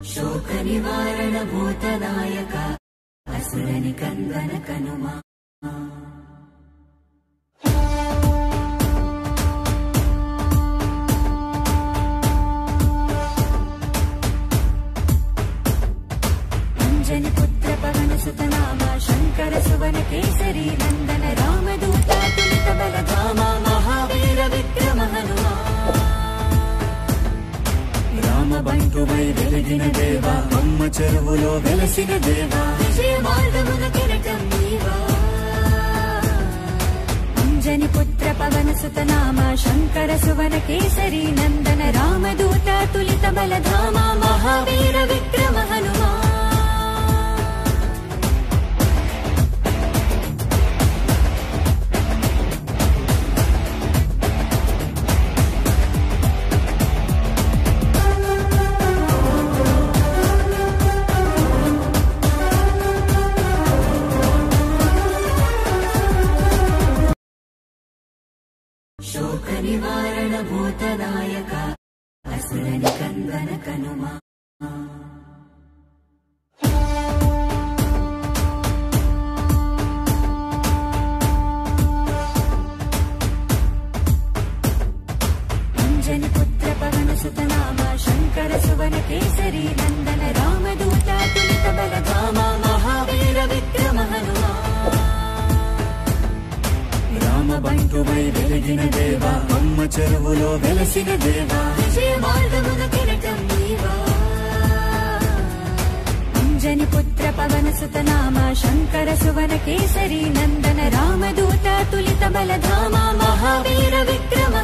शोक निवारण भूतनायक असुर निकंदन कनुमा अंजनी पुत्र पवन सुत नाम शंकर सुवन केसरी नंदन रामदूत तुलित बल धामा महावीर विक्रम हनुमा బంటువై వెలిగిన దేవా అమ్మ చెరువులో వెలసిన దేవా విజయ మార్గమున కిరటం నీవా అంజని పుత్ర పవన సుత నామ శంకర సువన కేసరి నందన రామదూత తులిత బలధామ మహావీర విక్రమ హనుమా शोक निवारण भूतनायक असुर निकंदन कनुमा अंजनी पुत्र पवन सुत नाम शंकर सुवन केसरी नंदन रामदूत तुलित बलधामा महावीर विक्रम हनुमा బంటువై వెలిగిన దేవా అమ్మ చెరువులో వెలసిన దేవా విజయ మార్గమున కిరటం నీవా అంజని పుత్ర పవన సుత నామ శంకర సువన కేసరి నందన రామదూత తులిత బలధామ మహావీర విక్రమ